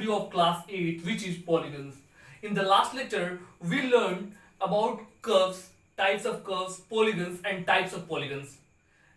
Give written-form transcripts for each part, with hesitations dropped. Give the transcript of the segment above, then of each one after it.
video of class 8, which is polygons. In the last lecture, we learned about curves, types of curves, polygons and types of polygons.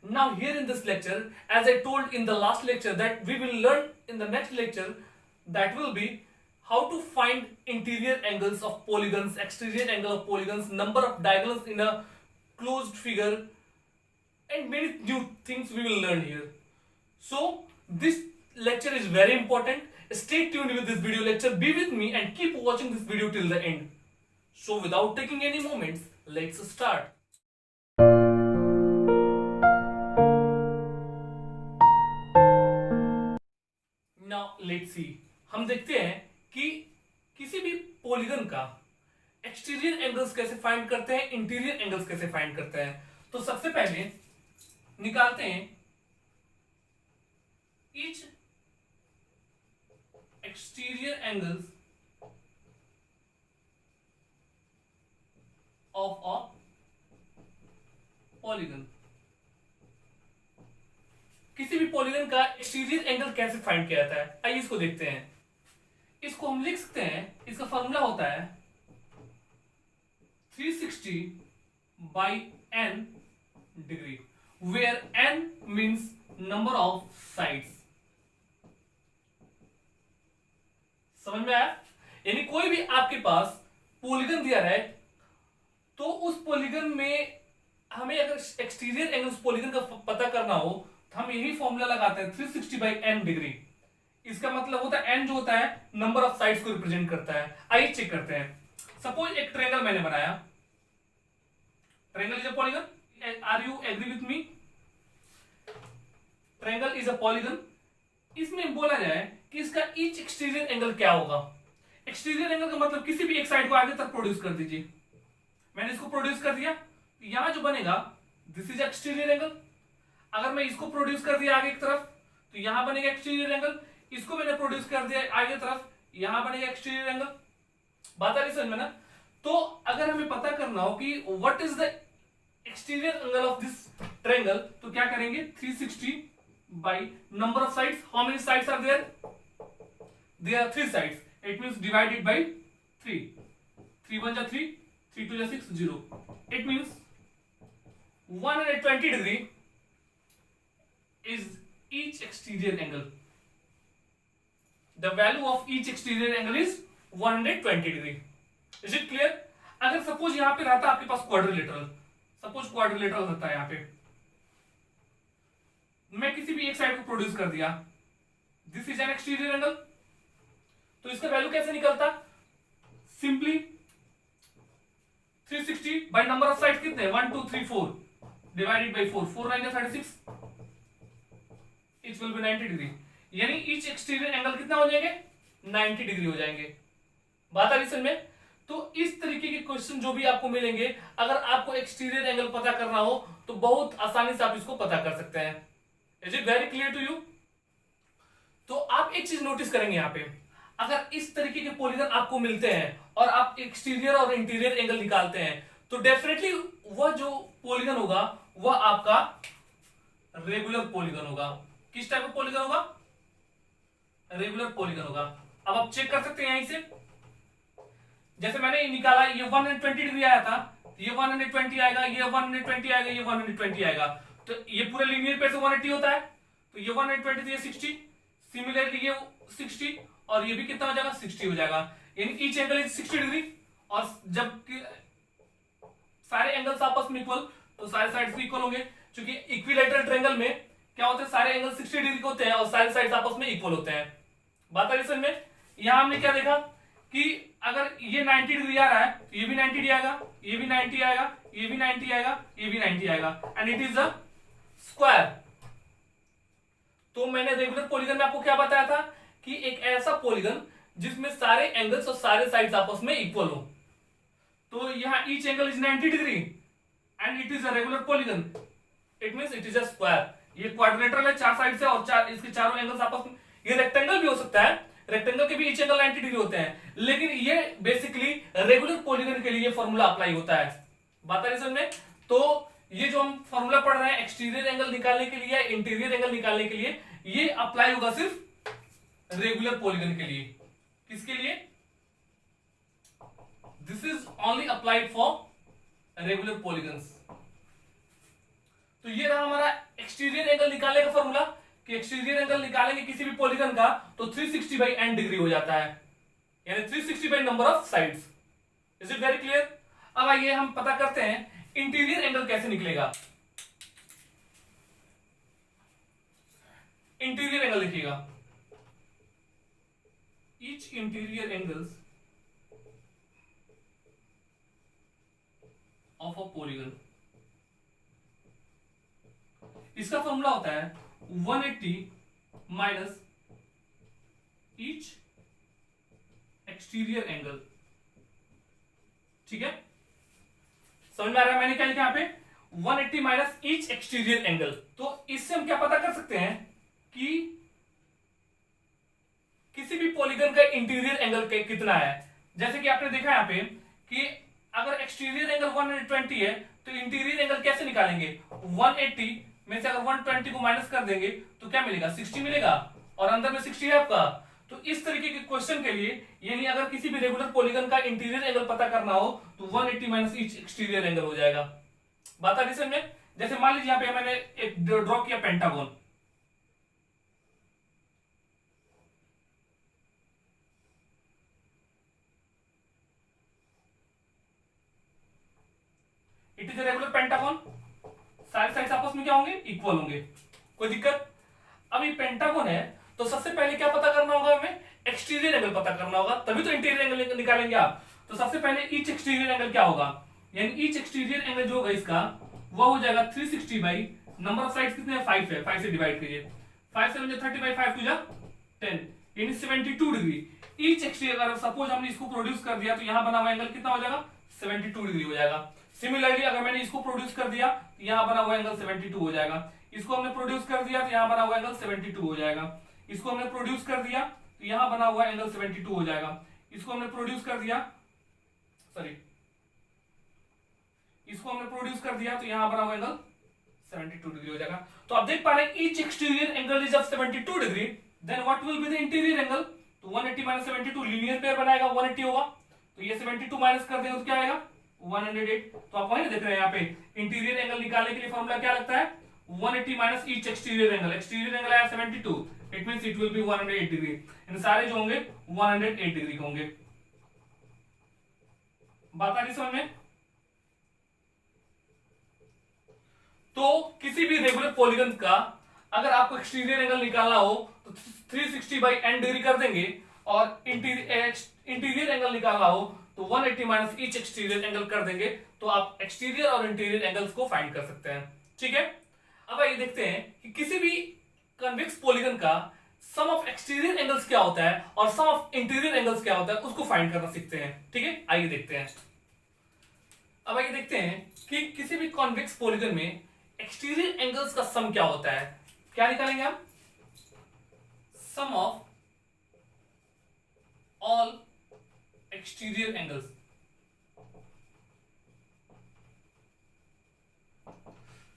Now here in this lecture, as I told in the last lecture that we will learn in the next lecture, that will be how to find interior angles of polygons, exterior angle of polygons, number of diagonals in a closed figure, and many new things we will learn here. So this lecture is very important. Stay tuned with this video lecture, be with me and keep watching this video till the end. So without taking any moments, let's start. Now let's see. हम देखते हैं कि किसी भी polygon का exterior angles कैसे find करते हैं, इंटीरियर एंगल्स कैसे फाइंड करते हैं. तो सबसे पहले निकालते हैं each exterior angles of a polygon. किसी भी पॉलीगन का एक्सटीरियर एंगल कैसे फाइंड किया जाता है, आइए इसको देखते हैं. इसको हम लिख सकते हैं, इसका फॉर्मूला होता है 360 by n degree, where n means number of sides. समझ में आया? यानी कोई भी आपके पास पॉलीगन दिया है तो उस पॉलीगन में हमें अगर एक्सटीरियर एंगल उस पॉलीगन का पता करना हो तो हम यही फॉर्मूला लगाते हैं 360 by n डिग्री. इसका मतलब होता है n जो होता है नंबर ऑफ साइड्स को रिप्रेजेंट करता है. आइए चेक करते हैं. सपोज एक ट्रायंगल मैंने बनाया. Triangle is a polygon. Are you agree with me? Triangle is a polygon. इसमें बोला जाए कि इसका ईच एक्सटीरियर एंगल क्या होगा. एक्सटीरियर एंगल का मतलब किसी भी एक साइड को आगे तक प्रोड्यूस कर दीजिए. मैंने इसको प्रोड्यूस कर दिया, यहां जो बनेगा दिस इज एक्सटीरियर एंगल. अगर मैं इसको प्रोड्यूस कर दिया आगे की तरफ तो यहां बनेगा एक्सटीरियर एंगल. इसको मैंने प्रोड्यूस कर दिया आगे तरफ, यहां बनेगा एक्सटीरियर एंगल. बात आ रही समझ में ना? तो अगर हमें पता करना हो कि what is the exterior angle of this triangle तो क्या करेंगे 360 by number of sides. How many sides are there? There are 3 sides. It means divided by 3. 3 1 3, 3 2 6, 0. It means 120 degree is each exterior angle. The value of each exterior angle is 120 degree. Is it clear? अगर suppose यहां पे रहता आपके पास quadrilateral, suppose quadrilateral रहता है यहां पे, मैं किसी भी एक साइड को प्रोड्यूस कर दिया, this is an exterior angle. तो इसका वैल्यू कैसे निकलता? Simply 360 by number of side कितने 1 2 3 4 divided by 4. 4 9 36, it will B 90 degree. यानी ईच एक्सटीरियर एंगल कितना हो जाएंगे 90 डिग्री हो जाएंगे. बात आ रही समझ में? तो इस तरीके के क्वेश्चन जो भी आपको मिलेंगे, अगर आपको एक्सटीरियर एंगल पता करना हो तो बहुत आसानी से आप इसको पता कर सकते हैं. Is it very clear to you? तो आप एक चीज नोटिस करेंगे यहां पे, अगर इस तरीके के पॉलीगन आपको मिलते हैं और आप एक्सटीरियर और इंटीरियर एंगल निकालते हैं तो डेफिनेटली वह जो पॉलीगन होगा वह आपका रेगुलर पॉलीगन होगा. किस टाइप का पॉलीगन होगा? रेगुलर पॉलीगन होगा. अब आप चेक कर सकते हैं यहीं से, जैसे मैंने निकाला ये 120 डिग्री आया था, ये 120 आएगा, ये 120 आएगा, ये 120 आएगा. तो ये पूरे लीनियर पे से 180 होता है, तो ये 120 तो ये 60, सिमिलरली ये 60 और ये भी कितना हो जाएगा 60 हो जाएगा. यानी ईच एंगल इज 60 डिग्री. और जब सारे एंगल्स आपस में इक्वल तो सारे साइड्स भी इक्वल होंगे, क्योंकि इक्विलैटरल ट्रायंगल में क्या होता है सारे एंगल 60 डिग्री के होते हैं और सारे साइड्स आपस में इक्वल होते हैं. बात आ रही समझ में? यहां हमने क्या देखा कि अगर ये 90 डिग्री आ रहा है तो ये भी 90 डिग्री आएगा, ये भी 90 आएगा, ये भी 90 आएगा, ये भी 90 आएगा, and it is a square. तो मैंने रेगुलर पॉलीगन में आपको क्या बताया था कि एक ऐसा पॉलीगन जिसमें सारे एंगल्स और सारे साइड्स आपस में इक्वल हो. तो यहां each angle is 90 degree and it is a regular polygon. It means it is a square. ये क्वाड्रिलेटरल है, 4 साइड से और इसके चारों एंगल्स आपस में. ये रेक्टेंगल भी हो सकता है, रेक्टेंगल के भी ईच एंगल 90 डिग्री होते हैं, लेकिन ये बेसिकली रेगुलर पॉलीगन के लिए फॉर्मूला अप्लाई होता है. बात आ रही समझ में? तो ये जो हम फॉर्मूला पढ़ रहे हैं एक्सटीरियर एंगल निकालने के लिए, इंटीरियर एंगल निकालने के लिए, ये अप्लाई होगा सिर्फ रेगुलर पॉलीगन के लिए. किसके लिए? This is only applied for regular polygons. तो ये रहा हमारा एक्सटीरियर एंगल निकालने का फॉर्मूला कि एक्सटीरियर एंगल निकालेंगे किसी भी पॉलीगन का तो 360 बाई n डिग्री हो जाता है, यानी 360 by number of sides. Is it very clear? अब आइए हम पता करते हैं इंटीरियर एंगल कैसे निकलेगा। इंटीरियर एंगल लिखिएगा, each interior angles of a polygon. इसका फॉर्मूला होता है 180 माइनस ईच एक्सटीरियर एंगल। ठीक है, समझ में आ रहा है मैंने क्या लिखा यहां पे? 180 माइनस ईच एक्सटीरियर एंगल। तो इससे हम क्या पता कर सकते हैं कि किसी भी पॉलीगन का इंटीरियर एंगल कितना है। जैसे कि आपने देखा यहां पे कि अगर एक्सटीरियर एंगल 120 है तो इंटीरियर एंगल कैसे निकालेंगे? 180 में से अगर 120 को माइनस कर देंगे तो क्या मिलेगा? 60 मिलेगा, और अंदर में 60 है आपका। तो इस तरीके के क्वेश्चन के लिए, यानी अगर किसी भी रेगुलर पॉलीगन का इंटीरियर एंगल पता करना हो तो 180 माइनस ईच एक्सटीरियर एंगल हो जाएगा। बात आ रही समझ में? जैसे मान लीजिए यहां पे मैंने एक ड्रॉ किया pentagon. It is a regular pentagon, सारे साइड्स आपस में क्या होंगे? इक्वल होंगे। कोई दिक्कत? अब ये पेंटागन है तो सबसे पहले क्या पता करना होगा हमें? एक्सटीरियर एंगल पता करना होगा, तभी तो इंटीरियर एंगल निकालेंगे आप। तो सबसे पहले ईच एक्सटीरियर एंगल क्या होगा? यानी ईच एक्सटीरियर एंगल जो होगा इसका वह हो जाएगा 360 बाई नंबर ऑफ साइड्स कितने हैं? 5 है, 5 से डिवाइड कीजिए। 5 से 30 बाई 5 टू 10, यानी 72 डिग्री। ईच एक्सटीरियर, अगर सपोज हमने इसको प्रोड्यूस कर दिया तो यहां बना हुआ एंगल कितना हो जाएगा? 72 डिग्री हो जाएगा। सिमिलरली अगर मैंने इसको प्रोड्यूस कर दिया तो यहां बना हुआ एंगल 72 हो जाएगा। इसको हमने प्रोड्यूस कर दिया तो यहां बना हुआ एंगल 72 हो जाएगा। इसको हमने प्रोड्यूस कर दिया तो यहां बना हुआ एंगल 72 हो जाएगा। इसको हमने प्रोड्यूस कर दिया, सॉरी, इसको हमने प्रोड्यूस कर दिया तो यहां बना हुआ एंगल 72 डिग्री हो जाएगा। तो आप देख पा रहे हैं each exterior angle is of 72 degree, then what will be the interior angle? तो 180 माइनस 72 लीनियर पेयर बनाएगा, 180 होगा। तो ये 72 माइनस कर देंगे तो क्या आएगा? 108। तो आप वही देख रहे हैं यहाँ पे इंटीरियर एंगल निकालने के लिए फॉर्मूला क्या लगता है? 180 minus each exterior angle. Exterior angle आया 72, it means it will be 108 degree. इन सारे जो होंगे 108 डिग्री के होंगे। बात आ रही समझ में? तो किसी भी रेगुलर पॉलीगन का अगर आपको एक्सटीरियर एंगल निकालना हो तो 360 बाई n डिग्री कर देंगे, और इंटीरियर एंगल निकालना हो तो 180 माइनस ईच एक्सटीरियर एंगल कर देंगे, तो आप एक्सटीरियर और इंटीरियर एंगल्स को फाइंड कर सकते हैं। ठीक है, अब आइए देखते हैं कि किसी भी कन्वेक्स पॉलीगन का सम ऑफ एक्सटीरियर एंगल्स क्या होता है और सम ऑफ इंटीरियर एंगल्स क्या होता है, उसको फाइंड करना सीखते हैं। ठीक है, आइए देखते हैं। अब आइए देखते हैं कि किसी भी कॉन्वेक्स पॉलीगन में एक्सटीरियर एंगल्स का सम क्या होता है। क्या निकालेंगे हम? Sum of all exterior angles.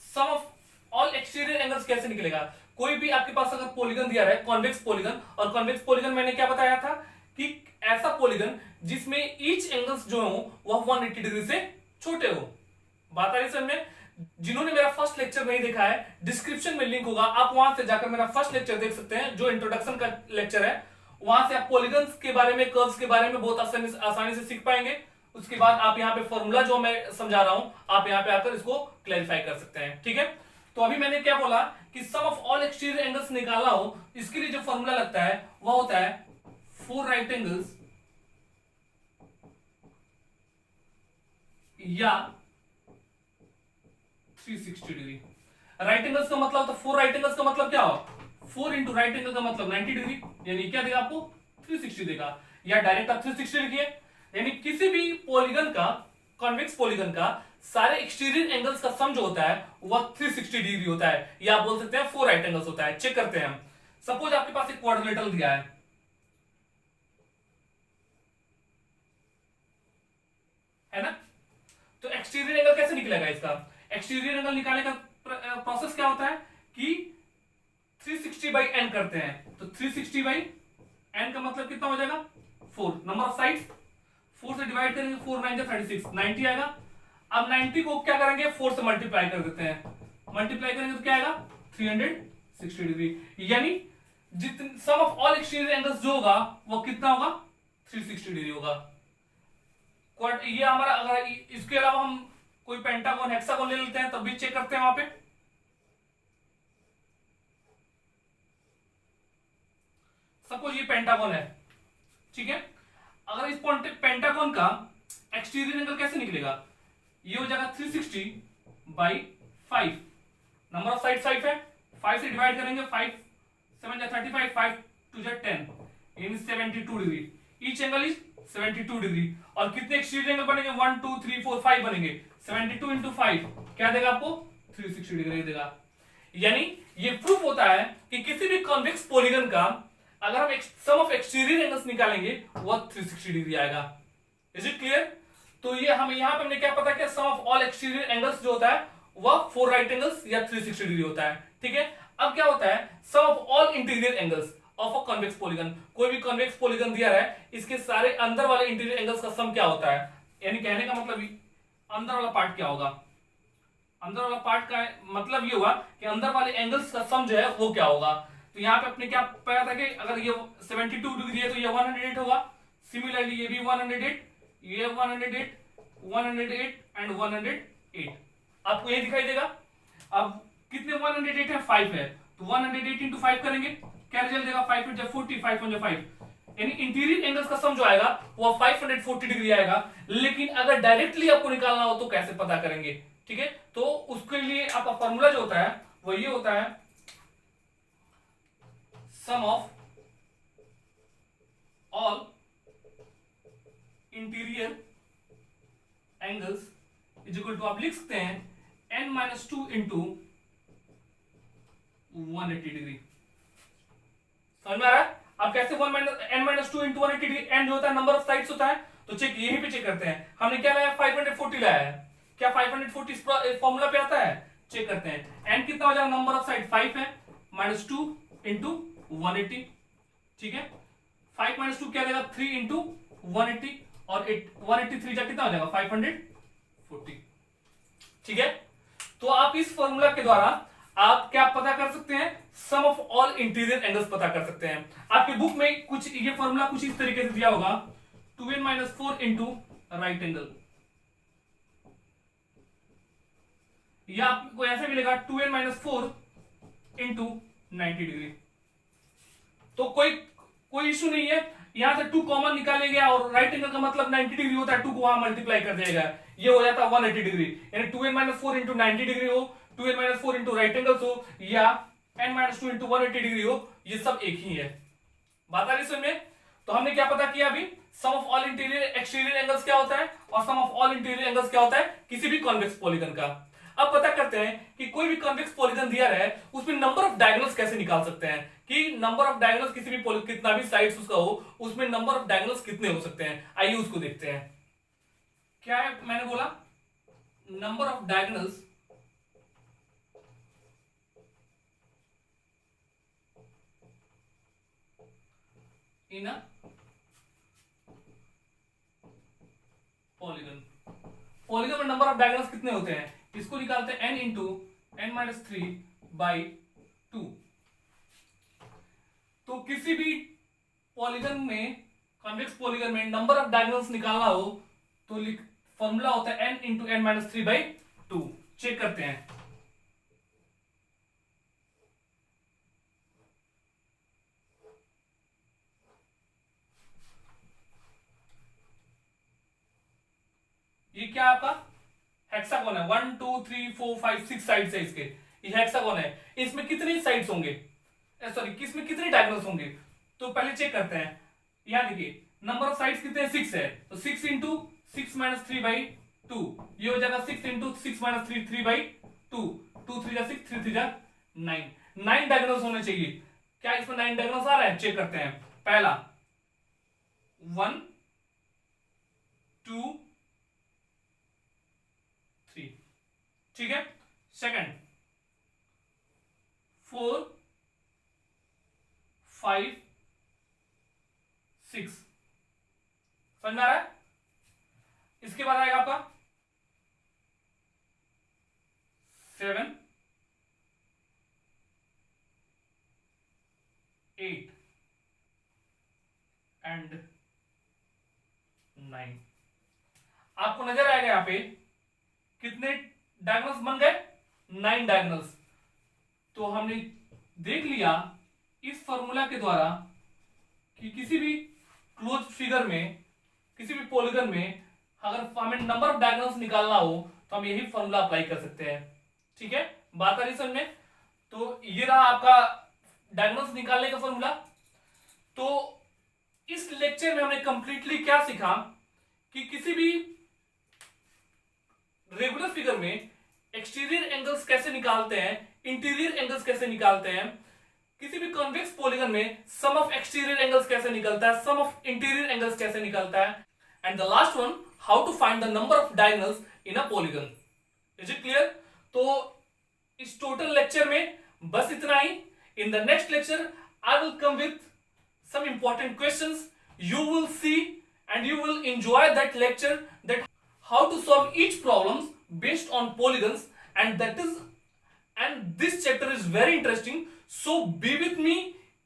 Sum of all exterior angles कैसे निकलेगा? कोई भी आपके पास अगर पॉलीगन दिया है, कॉन्वेक्स पॉलीगन, और कॉन्वेक्स पॉलीगन मैंने क्या बताया था कि ऐसा पॉलीगन जिसमें ईच एंगल्स जो हो वह 180 डिग्री से छोटे हो। बात आ रही समझ में? जिन्होंने मेरा फर्स्ट लेक्चर नहीं देखा है, डिस्क्रिप्शन में लिंक होगा, आप वहां से जाकर मेरा फर्स्ट लेक्चर देख सकते हैं जो इंट्रोडक्शन का लेक्चर है। वहां से आप पॉलीगन्स के बारे में, कर्व्स के बारे में बहुत आसानी से सीख पाएंगे। उसके बाद आप यहाँ पे फॉर्मूला जो मैं समझा रहा हूं, आप यहाँ पे आकर इसको क्लैरिफाई कर सकते हैं। ठीक है, तो अभी मैंने क्या बोला कि सम ऑफ ऑल एक्सटीरियर एंगल्स निकालना हो, इसके लिए जो फॉर्मूला लगता है वह होता है 4 राइट एंगल्स या 360 डिग्री। राइट एंगल्स का मतलब होता है 4 राइट एंगल्स का मतलब क्या हो? 4 इंटू राइट एंगल का मतलब 90 डिग्री, यानी क्या देगा आपको? 360 देगा, या डायरेक्ट आप 360 लिखिए। यानी किसी भी पॉलीगन का, कॉन्वेक्स पॉलीगन का सारे एक्सटीरियर एंगल्स का सम जो होता है वह 360 डिग्री होता है, या आप बोल सकते हैं 4 राइट एंगल्स होता है। चेक करते हैं हम। सपोज आपके पास एक क्वाड्रिलेटरल दिया है ना? तो एक्सटीरियर एंगल कैसे निकलेगा इसका? एक्सटीरियर एंगल निकालने का प्रोसेस क्या होता है कि 360 बाई n करते हैं। तो 360 बाई n का मतलब कितना हो जाएगा? 4 नंबर ऑफ साइड्स 4 से डिवाइड करेंगे, 4 9 36 90 आएगा। अब 90 को क्या करेंगे 4 से मल्टीप्लाई कर देते हैं, मल्टीप्लाई करेंगे तो क्या आएगा 360 डिग्री। यानी जितने सम ऑफ ऑल एक्सटीरियर एंगल्स जो होगा वो कितना होगा 360 डिग्री होगा। ये हमारा, अगर इसके अलावा हम कोई पेंटागन हेक्सागन ले लेते हैं तब भी चेक करते हैं वहां पे। सपोज ये पेंटागन है, ठीक है। अगर इस पेंटागन का एक्सटीरियर एंगल कैसे निकलेगा, ये हो जाएगा 360 बाई 5, नंबर ऑफ साइड 5 है, 5 से डिवाइड करेंगे, 5 7 जा 35, 5 2 जा 10 इन 72 degree, each angle is 72 degree. और कितने एक्सटीरियर एंगल बनेंगे 1 2 3 4 5 बनेंगे, 72 इंटू 5 क्या देगा आपको 360 डिग्री देगा। यानी ये प्रूफ होता है कि किसी भी कॉन्वेक्स पॉलीगन का अगर हम सम ऑफ एक्सटीरियर एंगल्स निकालेंगे वह 360 डिग्री आएगा। Is it clear. तो ये हम यहां पे हमने क्या पता किया, सम ऑफ ऑल एक्सटीरियर एंगल्स जो होता है वह 4 राइट एंगल्स या 360 डिग्री होता है, ठीक है। अब क्या होता है sum of all interior angles of a convex polygon, कोई भी कॉन्वेक्स पॉलीगन दिया है इसके सारे अंदर वाले इंटीरियर एंगल्स का सम क्या होता है। यानी कहने का मतलब अंदर वाला पार्ट क्या होगा, अंदर वाला पार्ट का मतलब ये हुआ कि अंदर वाले एंगल्स का सम जो है वो क्या होगा। तो यहाँ पे अपने क्या पता था कि अगर ये 72 डिग्री है तो ये 108 होगा, सिमिलरली ये भी 108, ये 108 108 एंड 108 आपको ये दिखाई देगा। अब कितने 108 है 5 है, तो 108 इंटू 5 करेंगे, क्या रिजल्ट देगा 5 जब 40 5 1 5, यानी इंटीरियर एंगल्स का सम जो आएगा वो 540 डिग्री आएगा। लेकिन अगर डायरेक्टली आपको निकालना हो तो कैसे पता करेंगे, ठीक है। तो उसके लिए आपका फॉर्मूला जो होता है वो ये होता है sum of all interior angles is equal to, आप लिख सकते हैं n-2 इंटू 180 डिग्री। समझ में आ रहा है अब कैसे n-2 इंटू 180 डिग्री, n जो होता है नंबर ऑफ साइड्स होता है। तो चेक यहीं पे चेक करते हैं, हमने क्या लाया 540 लाया है, क्या 540 इस फॉर्मूला पे आता है, चेक करते हैं। n कितना हो जाएगा, नंबर ऑफ साइड 5 है, -2 इंटू 180, ठीक है। 5 - 2 क्या देगा 3 इंटू 180 और 183 जा कितना हो जाएगा 540, ठीक है। तो आप इस फॉर्मूला के द्वारा आप क्या पता कर सकते हैं, सम ऑफ ऑल इंटीरियर एंगल्स पता कर सकते हैं। आपकी बुक में कुछ ये फॉर्मूला कुछ इस तरीके से दिया होगा 2n - 4 इंटू राइट एंगल, या आपको ऐसे मिलेगा 2n - 4 इंटू 90 डिग्री। तो कोई इशू नहीं है, यहां से 2 कॉमन निकाले गया और राइट एंगल का मतलब 90 डिग्री होता है, 2 को वहां मल्टीप्लाई कर दिया गया, ये हो जाता है 180 डिग्री। यानी 2n - 4 इंटू 90 डिग्री हो, 2n - 4 इंटू राइट एंगल्स हो, या n - 2 इंटू 180 डिग्री हो, ये सब एक ही है। बात आ रही समझ में। तो हमने क्या पता किया अभी, sum of all interior exterior angles क्या होता है और sum of all interior angles क्या होता है किसी भी कॉन्वेक्स पॉलीगन का। अब पता करते हैं कि कोई भी कॉन्वेक्स पॉलीगन दिया है उसमें नंबर ऑफ डायगोनल्स कैसे निकाल सकते हैं, कि नंबर ऑफ डायगोनल्स किसी भी कितना भी साइड्स उसका हो उसमें नंबर ऑफ डायगोनल्स कितने हो सकते हैं। आइए उसको देखते हैं। क्या है मैंने बोला, number of diagonals in a polygon. Polygon में नंबर ऑफ डायगोनल्स कितने होते हैं, इसको निकालते हैं n इंटू n-3/2। तो किसी भी पॉलीगन में, कॉन्वेक्स पॉलीगन में नंबर ऑफ डायगोनल्स निकालना हो तो फॉर्मूला होता है n इंटू n-3/2। चेक करते हैं। ये क्या आपका हेक्सागोन है, 1 2 3 4 5 6 साइड्स है इसके, ये हेक्सागोन है। इसमें कितनी साइड्स होंगे, सॉरी किसमें कितने डायगोनल्स होंगे, तो पहले चेक करते हैं। यहां देखिए नंबर ऑफ साइड्स कितने 6 है, तो 6 इंटू 6 - 3/2 ये हो जाएगा 6 इंटू 6 - 3 3/2, 2 3 जा 6 3 3 जा 9, 9 डायगोनल्स होने चाहिए। क्या इसमें 9 डायगोनल्स आ रहा है, चेक करते हैं। पहला 1 2 3, ठीक है। सेकंड 4 5 6, समझ में आ रहा है? इसके बाद आएगा आपका 7, 8 एंड 9। आपको नजर आएगा यहां पे कितने डायगोनल्स बन गए? 9 डायगोनल्स। तो हमने देख लिया इस फॉर्मूला के द्वारा कि किसी भी क्लोज फिगर में, किसी भी पॉलीगन में अगर हमें नंबर ऑफ डायगोनल्स निकालना हो तो हम यही फॉर्मूला अप्लाई कर सकते हैं। ठीक है, बात आ रही समझ में? तो ये रहा आपका डायगोनल्स निकालने का फॉर्मूला। तो इस लेक्चर में हमने कंप्लीटली क्या सीखा कि किसी भी रेगुलर फिगर में एक्सटीरियर एंगल्स कैसे निकालते हैं, इंटीरियर एंगल्स कैसे निकालते हैं, किसी भी कॉन्वेक्स पॉलीगन में सम ऑफ एक्सटीरियर एंगल्स कैसे निकलता है, सम ऑफ इंटीरियर एंगल्स कैसे निकलता है, and the last one how to find the number of diagonals in a polygon. Is it clear? तो इस टोटल लेक्चर में बस इतना ही। In the next lecture I will come with some important questions. You will see and you will enjoy that lecture, that how to solve each problems based on polygons, and this chapter is very interesting. So be with me,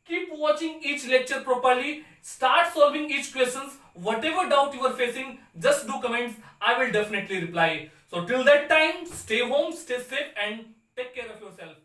keep watching each lecture properly, start solving each questions. Whatever doubt you are facing, just do comments, I will definitely reply. So till that time, stay home, stay safe and take care of yourself.